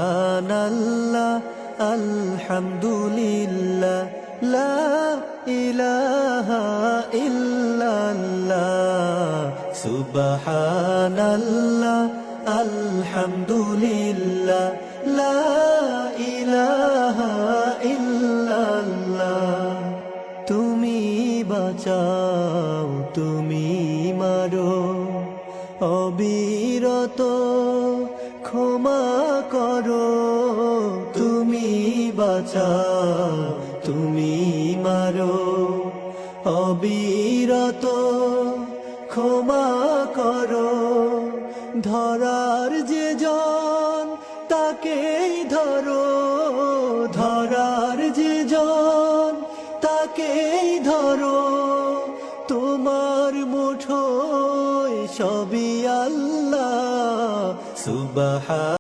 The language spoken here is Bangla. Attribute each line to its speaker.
Speaker 1: সুবহানাল্লাহ আলহামদুলিল্লাহ লা ইলাহা ইল্লাল্লাহ সুবহানাল্লাহ আলহামদুলিল্লাহ লা ইলাহা ইল্লাল্লাহ তুমি বাঁচাও তুমি মারো অবিরত ক্ষমা করো তুমি বাঁচাও তুমি মারো অবিরত ক্ষমা করো ধরার যে জন তাকেই ধরো ধরার যে জন তাকেই ধরো তোমার মুঠোয় সবই আল্লাহ সুবহান